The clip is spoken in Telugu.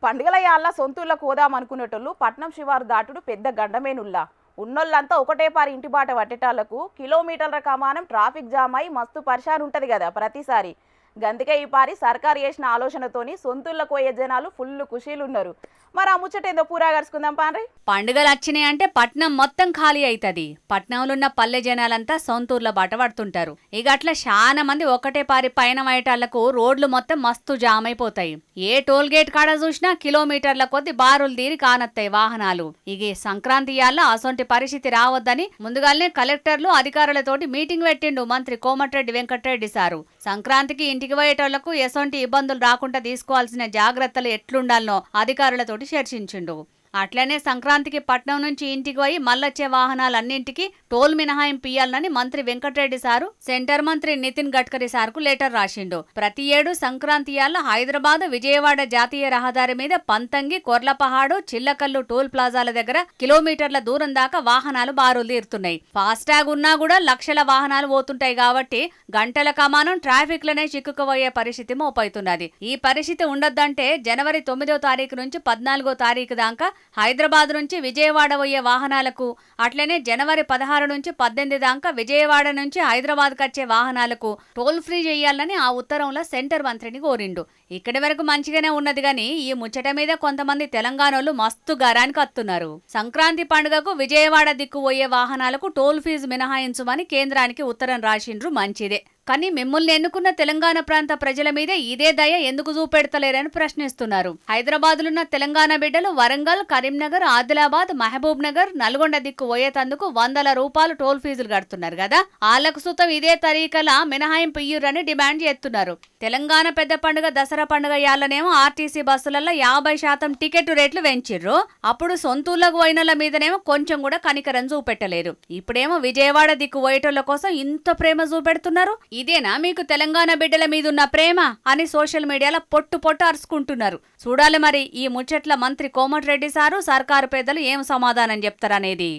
పండుగల యాళ్ళ సొంతూళ్ళకు పోదామనుకునేటోళ్ళు పట్నం శివారు దాటుడు పెద్ద గండమేనుల్లా. ఉన్నోళ్ళంతా ఒకటే పారి ఇంటి బాట పట్టేటాళ్లకు కిలోమీటర్ల కమానం ట్రాఫిక్ జామ్ అయి మస్తు పరిశాన్ ఉంటుంది కదా ప్రతిసారి. గందుకే ఈ పారి సర్కారు చేసిన ఆలోచనతోని సొంతూళ్ళకు పోయే జనాలు ఫుల్ ఖుషీలు ఉన్నారు. మరి ఆ ముచ్చట ఏందో పూరా గడుచుకుందాం పాండ్రి. పండుగలు వచ్చినాయంటే పట్నం మొత్తం ఖాళీ అవుతుంది. పట్నంలో ఉన్న పల్లె జనాలంతా సొంతూర్ల బాట పడుతుంటారు. ఇక అట్లా చాలా మంది ఒకటే పారి పైన వేయటాలకు రోడ్లు మొత్తం మస్తు జామ్ అయిపోతాయి. ఏ టోల్ గేట్ కాడ చూసినా కిలోమీటర్ల కొద్ది బారులు తీరి కానత్తాయి వాహనాలు. ఇక సంక్రాంతి యాళ్ళ అసొంటి పరిస్థితి రావద్దని ముందుగానే కలెక్టర్లు అధికారులతోటి మీటింగ్ పెట్టిండు మంత్రి కోమటిరెడ్డి వెంకటరెడ్డి సారు. సంక్రాంతికి ఇంటికి పోయేటోళ్లకు ఎసొంటి ఇబ్బందులు రాకుండా తీసుకోవాల్సిన జాగ్రత్తలు ఎట్లుండాలనో అధికారులతో చర్చించిండు. అట్లనే సంక్రాంతికి పట్నం నుంచి ఇంటికి పోయి మళ్ళొచ్చే వాహనాలన్నింటికి టోల్ మినహాయింపు ఇయ్యాలని మంత్రి వెంకటరెడ్డి సారు సెంటర్ మంత్రి నితిన్ గడ్కరీ సార్కు లెటర్ రాసిండు. ప్రతి ఏడు సంక్రాంతి యాళ్ళ హైదరాబాద్ విజయవాడ జాతీయ రహదారి మీద పంతంగి కొర్లపహాడు చిల్లకల్లు టోల్ ప్లాజాల దగ్గర కిలోమీటర్ల దూరం దాకా వాహనాలు బారులు తీరుతున్నాయి. ఫాస్టాగ్ ఉన్నా కూడా లక్షల వాహనాలు పోతుంటాయి కాబట్టి గంటల కమానం ట్రాఫిక్ లనే చిక్కుకుపోయే పరిస్థితి మోపైతున్నది. ఈ పరిస్థితి ఉండొద్దంటే జనవరి 9వ తారీఖు నుంచి 14వ తారీఖు దాకా హైదరాబాద్ నుంచి విజయవాడ పోయే వాహనాలకు, అట్లనే జనవరి 16 నుంచి 18 దాకా విజయవాడ నుంచి హైదరాబాద్ కచ్చే వాహనాలకు టోల్ ఫ్రీ చేయాలని ఆ ఉత్తరంలో సెంటర్ మంత్రిని కోరిండు. ఇక్కడి వరకు మంచిగానే ఉన్నది గాని ఈ ముచ్చట మీద కొంతమంది తెలంగాణలో మస్తు గరానికి వస్తున్నారు. సంక్రాంతి పండుగకు విజయవాడ దిక్కు పోయే వాహనాలకు టోల్ ఫీజు మినహాయించమని కేంద్రానికి ఉత్తరం రాసిండ్రు, మంచిదే. కానీ మిమ్మల్ని ఎన్నుకున్న తెలంగాణ ప్రాంత ప్రజల మీద ఇదే దయ ఎందుకు చూపెడతలేరని ప్రశ్నిస్తున్నారు. హైదరాబాద్లున్న తెలంగాణ బిడ్డలు వరంగల్, కరీంనగర్, ఆదిలాబాద్, మహబూబ్ నగర్, నల్గొండ దిక్కు పోయేతందుకు ₹100 టోల్ ఫీజులు కడుతున్నారు కదా, ఆళ్లకు సుతం ఇదే తరీకలా మినహాయింపు ఇయ్యురని డిమాండ్ చేస్తున్నారు. తెలంగాణ పెద్ద పండుగ దసరా పండుగ యాళ్ళనేమో ఆర్టీసీ బస్సులలో 50% టికెట్ రేట్లు పెంచిర్రు. అప్పుడు సొంతూళ్లకు పోయినోళ్ల మీదనేమో కొంచెం కూడా కనికరం చూపెట్టలేరు. ఇప్పుడేమో విజయవాడ దిక్కు పోయేటోళ్ల కోసం ఇంత ప్రేమ చూపెడుతున్నారు. ఇదేనా మీకు తెలంగాణ బిడ్డల మీదున్న ప్రేమ అని సోషల్ మీడియాలో పొట్టు అరుచుకుంటున్నారు. చూడాలి మరి ఈ ముచ్చట్ల మంత్రి కోమటిరెడ్డి సారు సర్కారు పెద్దలు ఏం సమాధానం చెప్తారనేది.